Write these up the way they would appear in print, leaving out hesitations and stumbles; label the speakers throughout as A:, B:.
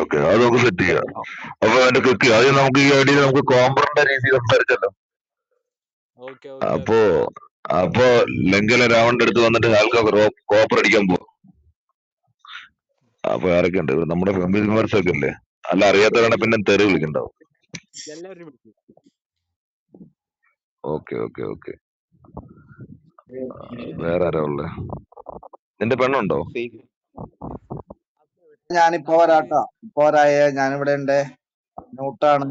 A: Okay, അത് നമുക്ക് set ചെയ്യാം. അപ്പൊ അതിന്റെ ക്ലിക്ക് ആദ്യം നമുക്ക് ഈ ഐഡിയ നമുക്ക് കോംബറിന്റെ രീതി സംസാരിച്ചല്ലോ.
B: ഓക്കെ ഓക്കെ
A: അപ്പോ
B: ഓക്കെ
A: അപ്പോ ലങ്കയിലെ രാവണന്റെ അടുത്ത് വന്നിട്ട് ആൾക്കാർ കോപ്പർ അടിക്കാൻ പോകും. അപ്പൊ ആരൊക്കെ ഉണ്ട്? നമ്മുടെ ഫാമിലി മെമ്പേഴ്സ് ഒക്കെ ഇല്ലേ? അല്ല, അറിയാത്തവരാണ് പിന്നെ തെറി വിളിക്കണ്ടാവും.
B: എല്ലാവരും വിളിക്കും.
A: Okay okay okay. വേറെ ആരാ ഉള്ളേ? നിന്റെ പെണ്ണുണ്ടോ?
C: ഞാനിപ്പോ വരാട്ടോ. ഇപ്പൊ വരായ ഞാനിവിടെ ഉണ്ട്. ന്യൂട്ടാണ്.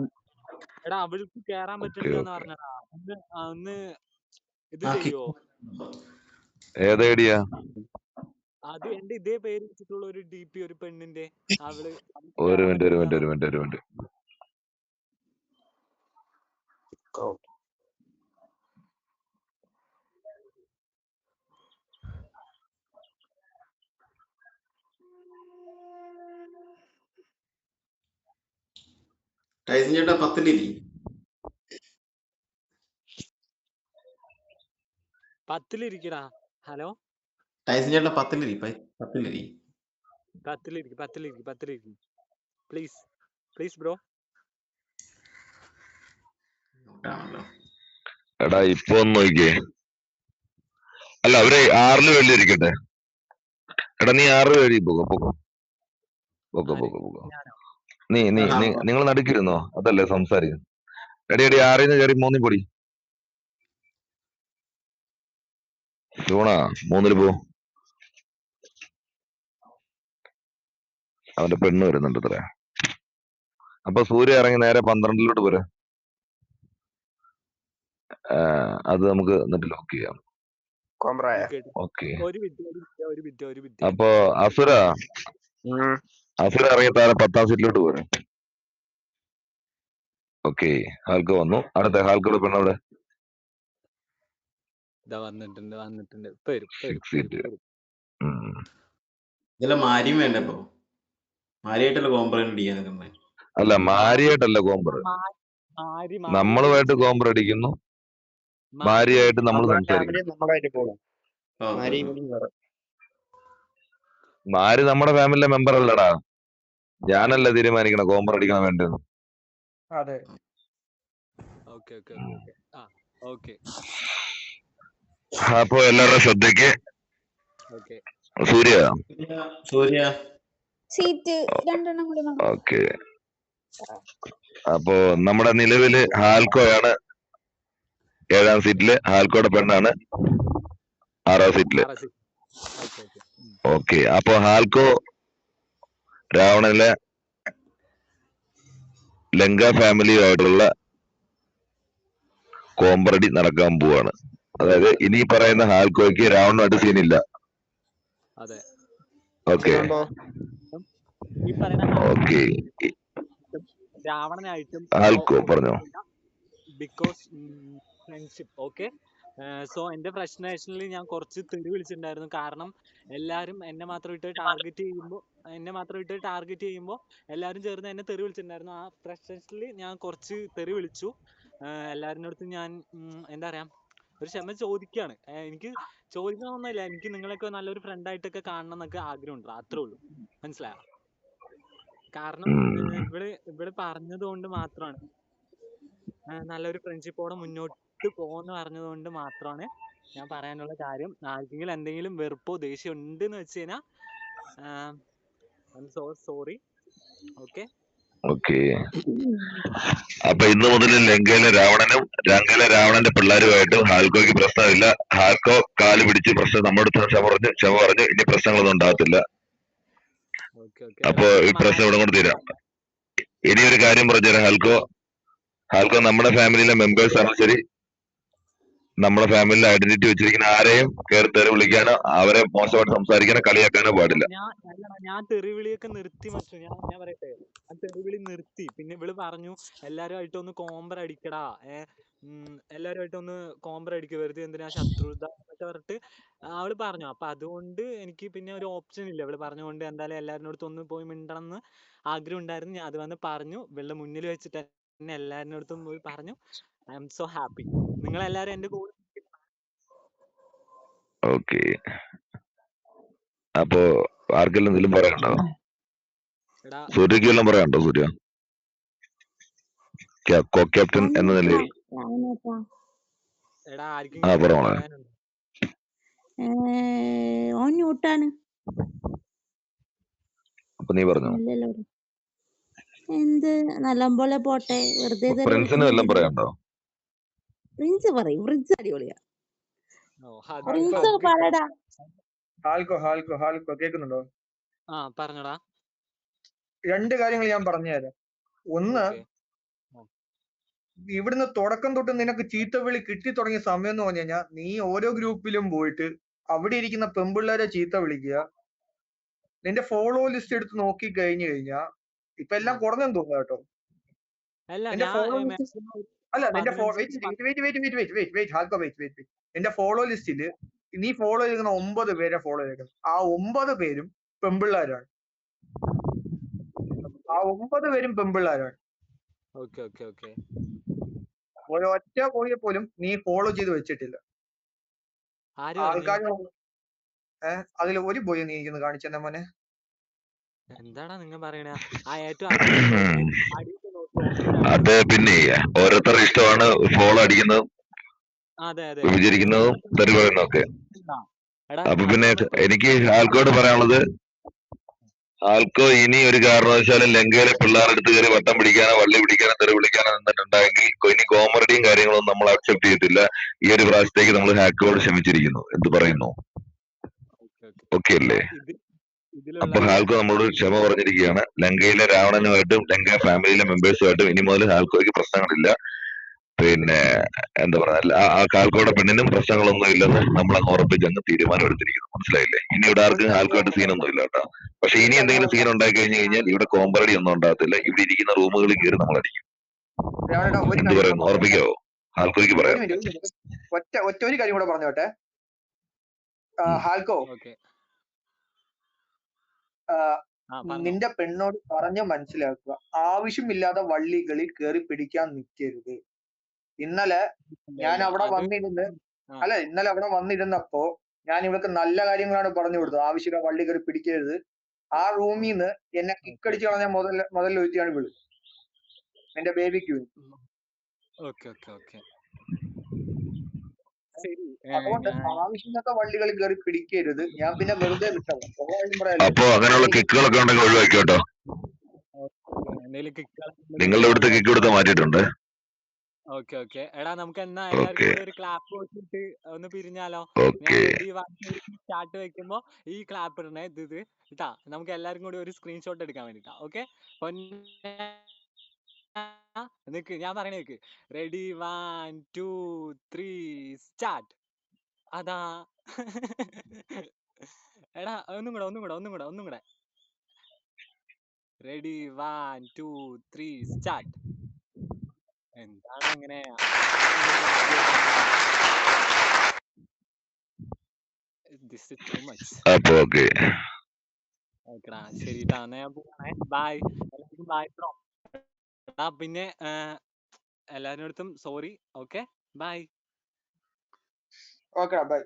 B: എടാ അവൾക്ക് കേറാൻ
A: ഓക്കെ
B: പറ്റണില്ല എന്ന്
A: ഓക്കെ.
B: പറഞ്ഞടാ. ഒന്ന് ഇത് ചെയ്യോ?
A: ഏത് ഐഡിയ?
B: അത് എന്റെ ഇതേ പേര് വെച്ചിട്ടുള്ള ഒരു DP ഒരു പെണ്ണിന്റെ, അവള്
A: ഒരു
B: കേറാൻ
A: മിനിറ്റ് ഒരു
B: പറ്റണില്ല.
A: മിനിറ്റ് ഒരു മിനിറ്റ് ഒരു മിനിറ്റ്.
D: ടൈസൺ ചേട്ടാ 10
B: 10-ലിരിക്കടാ. ഹലോ,
D: ടൈസൺ ചേട്ടാ 10
B: 10-ലിരിക്കും. Please please bro.
D: ആണല്ലോ.
A: എടാ ഇപ്പൊ ഒന്ന് നോക്കിയേ. അല്ല, അവര് 6 വെള്ളി ഇരിക്കട്ടെ. എടാ നീ 6 വെള്ളി പോകോ പോകോ പോകോ
B: ആര്?
A: പോകോ പോകോ.
B: ഞാനോ?
A: നീ നീ നീ നിങ്ങൾ നടുക്കിരുന്നോ? അതല്ലേ സംസാരിക്കുന്നു. എടി എടി 6-ന്ന് കയറി 3 പൊടി. ജൂണാ 3 പോ. അവന്റെ പെണ്ണ് വരുന്നുണ്ട് അത്ര. അപ്പൊ സൂര്യ ഇറങ്ങി നേരെ 12-ലോട്ട് പോരെ. അത് നമുക്ക് എന്നിട്ട് ലോക്ക് ചെയ്യാം.
B: Okay,
A: okay.
B: ഒരു ബിറ്റ്.
A: അപ്പൊ അസുര ഇറങ്ങി താഴെ 10-ാം സീറ്റിലോട്ട് പോരെ. ഓക്കെ, ഹാൽക്ക് വന്നു. അടുത്ത ഹാൽക്കോട് പെണ്ണവിടെ
B: ഇതാ വന്നിട്ടുണ്ട്. ഇപ്പൊ വരും.
A: 6 സീറ്റ്.
D: ഇതെല്ലാം മാരിയും വേണ്ട. ഇപ്പൊ മാരിയായിട്ടല്ല കോമ്പറേറ്റ് അടിക്കാൻ നിൽക്കുന്നത്.
A: അല്ല, മാരിയായിട്ടല്ല കോമ്പർ. നമ്മളുമായിട്ട് കോമ്പർ അടിക്കുന്നു. മാരിയായിട്ട് നമ്മൾ സംസാരിക്കുന്നു. മാരി നമ്മുടെ ഫാമിലിയിലെ മെമ്പർ അല്ലടാ. ഞാനല്ല തീരുമാനിക്കണം കോമ്പർ അടിക്കണം വേണ്ടെന്ന്.
C: അതെ.
B: ഓക്കെ.
A: അപ്പൊ എല്ലാവരുടെ ശ്രദ്ധയ്ക്ക് സൂര്യ
E: സീറ്റ് 2 കൂടി.
A: ഓക്കെ. അപ്പോ നമ്മുടെ നിലവില് ഹാൽക്കോയാണ് 7-ാം സീറ്റില്. ഹാൽക്കോയുടെ പെണ്ണാണ് 6-ാം സീറ്റില്. ഓക്കെ, അപ്പൊ ഹാൽക്കോ രാവണനിലെ ലങ്ക ഫാമിലിയുമായിട്ടുള്ള കോമ്പറടി നടക്കാൻ പോവാണ്. അതായത് ഇനി പറയുന്ന ഹാൽക്കോയ്ക്ക് രാവണുമായിട്ട് സീനില്ല. Okay okay.
B: രാവണനായിട്ടും
A: ഹാൽക്കോ പറഞ്ഞോ.
B: Because friendship. ഓക്കെ, സോ എന്റെ ഫ്രസ്ട്രേഷനിൽ ഞാൻ കുറച്ച് തെറി വിളിച്ചിട്ടുണ്ടായിരുന്നു. കാരണം എല്ലാരും എന്നെ മാത്രം ഇട്ട് ടാർഗറ്റ് ചെയ്യുമ്പോൾ എല്ലാരും ചേർന്ന് എന്നെ തെറി വിളിച്ചിട്ടുണ്ടായിരുന്നു. ആ ഫ്രസ്ട്രേഷനിൽ ഞാൻ കുറച്ച് തെറി വിളിച്ചു. എല്ലാവരുടെ അടുത്തും ഞാൻ എന്താ പറയാ, ഒരു ക്ഷമ ചോദിക്കുകയാണ്. എനിക്ക് ചോദിക്കണമെന്നൊന്നുമില്ല. എനിക്ക് നിങ്ങളൊക്കെ നല്ലൊരു ഫ്രണ്ടായിട്ടൊക്കെ കാണണം എന്നൊക്കെ ആഗ്രഹമുണ്ട്. അത്രേ ഉള്ളൂ. മനസ്സിലായോ? കാരണം ഇവള് പറഞ്ഞത് കൊണ്ട് മാത്രമാണ്, നല്ലൊരു ഫ്രണ്ട്ഷിപ്പോടെ മുന്നോട്ട് പോകുമെന്ന് പറഞ്ഞത് കൊണ്ട് മാത്രമാണ് ഞാൻ പറയാനുള്ള കാര്യം. ആർക്കെങ്കിലും എന്തെങ്കിലും വെറുപ്പോ ദേഷ്യം ഉണ്ടെന്ന് വെച്ച് കഴിഞ്ഞാൽ സോ സോറി. ഓക്കെ.
A: അപ്പൊ ഇന്ന് മുതൽ ലങ്കയിലെ രാവണന്റെ പിള്ളേരുമായിട്ടും ഹാൽക്കോയ്ക്ക് പ്രശ്നമില്ല. ഹാൽക്കോ കാല് പിടിച്ച് പ്രശ്നം നമ്മുടെ അടുത്ത് ക്ഷമ പറഞ്ഞു ഇനി പ്രശ്നങ്ങളൊന്നും ഉണ്ടാകത്തില്ല. അപ്പൊ ഈ പ്രശ്നം ഇവിടെ കൊണ്ട് തീരാം. ഇനി ഒരു കാര്യം പറഞ്ഞുതരാം. ഹാൽക്കോ നമ്മുടെ ഫാമിലിയിലെ മെമ്പേഴ്സ് ആണ്. ശരി, നമ്മുടെ ഫാമിലിയിലെ ഐഡന്റിറ്റി വെച്ചിരിക്കുന്ന ആരെയും കയറി തെറി വിളിക്കാനോ അവരെ മോശമായിട്ട് സംസാരിക്കാനോ കളിയാക്കാനോ പാടില്ല.
B: ഞാൻ തെറിവിളിയൊക്കെ നിർത്തി മച്ചു. ഞാൻ പറയട്ടെ, ഞാൻ തെറിവിളി നിർത്തി. പിന്നെ ഇവള് പറഞ്ഞു എല്ലാരുമായിട്ടൊന്ന് കോമ്പർ അടിക്കടാ, എല്ലാരുമായിട്ടൊന്ന് കോമ്പർ അടിക്കുക, വെറുതെ എന്തിനാ ശത്രുത എന്നൊക്കെ പറഞ്ഞിട്ട് അവള് പറഞ്ഞു. അപ്പൊ അതുകൊണ്ട് എനിക്ക് പിന്നെ ഒരു ഓപ്ഷൻ ഇല്ല. ഇവള് പറഞ്ഞുകൊണ്ട് എന്തായാലും എല്ലാവരുടെ ഒന്ന് പോയി മിണ്ടണം എന്ന് ആഗ്രഹം ഉണ്ടായിരുന്നു. ഞാൻ അത് വന്ന് പറഞ്ഞു. ഇവളുടെ മുന്നിൽ വെച്ചിട്ട് തന്നെ എല്ലാവരുടെ അടുത്തും പോയി പറഞ്ഞു. I'm so happy. നിങ്ങളെല്ലാരും എന്റെ കൂടെ.
A: ഓക്കെ, അപ്പോ ആർക്കെല്ലാം എന്തെങ്കിലും പറയാനുണ്ടോ?
B: എടാ
A: സൂര്യക്ക് വല്ലതും പറയാനുണ്ടോ സൂര്യ? കോ ക്യാപ്റ്റൻ എന്ന നിലയിൽ.
B: എടാ
A: ആ
B: ആർക്കെങ്കിലും
A: പറ മോളെ.
B: പറയാനുണ്ടോ?
E: ഓൻ ന്യൂട്ടാണ്.
A: അപ്പൊ നീ പറഞ്ഞോ.
E: ഇല്ലല്ലോ ഇവിടെ. എന്ത് നല്ലപോലെ പോട്ടെ, വെറുതെ തെറി
A: പ്രിൻസിന് വല്ലതും
E: വിളിക്കുന്നതിന്.
A: പറയാനുണ്ടോ?
E: പ്രിൻസ് പറയും, പ്രിൻസ് അടിപൊളിയാ.
B: ഓ ഹഗ്
E: പ്രിൻസ്
B: ഹഗ്
E: പറയടാ.
F: ഹാൽക്കോ കേൾക്കുന്നുണ്ടോ?
B: ആ പറഞ്ഞടാ.
F: രണ്ട് കാര്യങ്ങൾ ഞാൻ പറഞ്ഞുതരാം. ഒന്ന്,
B: ഓക്കെ.
F: ഇവിടുന്ന് തുടക്കം തൊട്ട് നിനക്ക് ചീത്തവിളി കിട്ടി തുടങ്ങിയ സമയം എന്ന് പറഞ്ഞു കഴിഞ്ഞാൽ നീ ഓരോ ഗ്രൂപ്പിലും പോയിട്ട് അവിടെ ഇരിക്കുന്ന പെമ്പിള്ളേരെ ചീത്ത വിളിക്കുക. നിന്റെ ഫോളോ ലിസ്റ്റ് എടുത്ത് നോക്കി കഴിഞ്ഞു കഴിഞ്ഞാൽ ഇപ്പൊ എല്ലാം കുറഞ്ഞെന്ന് തോന്നുന്നു കേട്ടോ.
B: അല്ല
F: നിന്റെ
B: ഞാൻ
F: ഫോളോ ലിസ്റ്റ്
B: maximum
F: അല്ല നിന്റെ
B: 15
F: വെയിറ്റ്. നിന്റെ ഫോളോ ലിസ്റ്റില് നീ ഫോളോ ചെയ്യുന്ന 9 പേരെ ഫോളോ ചെയ്യണം. ആ 9 പേരും പെമ്പിള്ളേരാണ്. ആ 9 പേരും പെമ്പിള്ളേരാണ്.
B: Okay okay okay.
F: ഒരൊറ്റ കോഴിയെ പോലും നീ ഫോളോ ചെയ്ത് വെച്ചിട്ടില്ല.
B: ആര് പറഞ്ഞു?
F: ആൾക്കാർ അതിൽ ഒരു ബോയ് നീ എനിക്കൊന്ന് കാണിച്ചെന്നെ മോനെ.
B: എന്താടാ നിങ്ങൾ പറയണ? ആ ഏറ്റവും അടിയിൽ നോക്ക്.
A: അത് പിന്നെ ഓരോരുത്തരുടെ ഇഷ്ടമാണ് ഫോളോ അടിക്കുന്നതും
B: അതെ അതെ.
A: വിചരിക്കുന്നതും തെറി പറയുന്നതും ഒക്കെ.
B: എടാ
A: അപ്പൊ പിന്നെ
B: അതുകൊണ്ട്
A: എനിക്ക് ആൾക്കോട് പറയാനുള്ളത്, ആൾക്കോ ഇനി ഒരു കാരണവശാലും ലങ്കയിലെ പിള്ളേരുടെ അടുത്ത് കയറി വട്ടം പിടിക്കാനോ വള്ളി പിടിക്കാനോ തെറി വിളിക്കാനോ നിന്നിട്ടുണ്ടെങ്കിൽ ഇനി കോമഡിയും കാര്യങ്ങളൊന്നും നമ്മൾ അക്സെപ്റ്റ് ചെയ്യത്തില്ല. ഈ ഒരു പ്രാവശ്യത്തേക്ക് നമ്മൾ ഹാക്കോട് ക്ഷമിച്ചിരിക്കുന്നു. എന്ത് പറയുന്നു? ഓക്കെ അല്ലേ? അപ്പൊ
B: ഇതിലുള്ള
A: ഹാൽക്കോ നമ്മളോട് ക്ഷമ പറഞ്ഞിരിക്കുകയാണ്. ലങ്കയിലെ രാവണനുമായിട്ടും ലങ്ക ഫാമിലിയിലെ മെമ്പേഴ്സുമായിട്ടും ഇനി മുതൽ ഹാൽക്കോയ്ക്ക് പ്രശ്നങ്ങളില്ല. പിന്നെ എന്താ പറയാ, ആ ഹാൽക്കോയുടെ പെണ്ണിനും പ്രശ്നങ്ങളൊന്നും ഇല്ലെന്ന് നമ്മളങ്ങ് ഉറപ്പിച്ചങ്ങ് തീരുമാനം എടുത്തിരിക്കുന്നു. മനസ്സിലായില്ലേ? ഇനി ഇവിടെ ആർക്കും ഹാൽക്കോയിട്ട് സീനൊന്നും ഇല്ല കേട്ടോ. പക്ഷെ ഇനി എന്തെങ്കിലും സീൻ ഉണ്ടായി കഴിഞ്ഞു കഴിഞ്ഞാൽ ഇവിടെ കോമ്പറടി ഒന്നും ഉണ്ടാകത്തില്ല. ഇവിടെ ഇരിക്കുന്ന റൂമുകളിൽ കയറി നമ്മൾ അടിക്കും.
F: രാവണേട്ടാ, ഒരു
A: എന്ത്
F: കാര്യം കൂടെ
A: പറയുന്നു?
F: പറഞ്ഞോട്ടെ.
A: ഉറപ്പിക്കാവോ? ഹാൽക്കോയ്ക്ക്
F: ഒരു
A: പറയാം.
F: മിനിറ്റ്. ഒരു കാര്യം കൂടെ പറഞ്ഞോട്ടെ. ഹാൽക്കോ,
B: ഓക്കെ.
F: നിന്റെ പെണ്ണോട് പറഞ്ഞ് മനസ്സിലാക്കുക. ആവശ്യമില്ലാതെ വള്ളികളിൽ കയറി പിടിക്കാൻ നിൽക്കരുത്. ഇന്നലെ ഞാൻ അവിടെ വന്നിരുന്ന് ഇന്നലെ അവിടെ വന്നിരുന്നപ്പോ ഞാൻ ഇവർക്ക് നല്ല കാര്യങ്ങളാണ് പറഞ്ഞു കൊടുത്തത്. ആവശ്യമില്ല വള്ളി കയറി പിടിക്കരുത്. ആ റൂമിൽ നിന്ന് എന്നെ കിക്കടിച്ച് കളഞ്ഞ മുതൽ ഒരുത്തിയാണ് വിളി, എന്റെ ബേബിക്ക് വേണ്ടി.
B: Okay okay okay. ശരി.
F: അതുകൊണ്ട് ആവശ്യമില്ലാത്ത വള്ളികളിൽ കയറി പിടിക്കരുത്. ഞാൻ പിന്നെ വെറുതെ വിട്ടത്.
A: അപ്പൊ അങ്ങനെയുള്ള കിക്കുകളൊക്കെ ഉണ്ടെങ്കിൽ ഒഴിവാക്കി കേട്ടോ. നിങ്ങളുടെ ഇവിടുത്തെ കിക്ക് കൊടുത്ത് മാറ്റിയിട്ടുണ്ട്.
B: Okay okay. എടാ നമുക്ക് എന്നാ എല്ലാവർക്കും കൂടി ഒരു ക്ലാപ്പ് വെച്ചിട്ട് ഒന്ന് പിരിഞ്ഞാലോ? ഞാൻ റെഡി സ്റ്റാർട്ട് വെക്കുമ്പോ ഈ ക്ലാപ്പ് ഇടണേ. ഇത് ഇട്ടാ നമുക്ക് എല്ലാവർക്കും കൂടി ഒരു സ്ക്രീൻഷോട്ട് എടുക്കാൻ വേണ്ടിട്ടാ. ഓക്കെ, നിക്ക് ഞാൻ പറയണ നിക്ക്. Ready 1 2 3 start. അതാ എടാ ഒന്നും കൂടെ. Ready 1 2 3 start. എന്താണ് അങ്ങനെ? This is too much.
A: അപ്പൊ ഓക്കെ.
B: ഓക്കെടാ, ശരിട്ടാ. എന്നാ ഞാൻ പോവാണേ. ബൈ. എല്ലാവർക്കും ബൈ ബ്രോ. പിന്നെ എല്ലാവരുടെ അടുത്തും sorry. Okay, bye.
F: Okay by.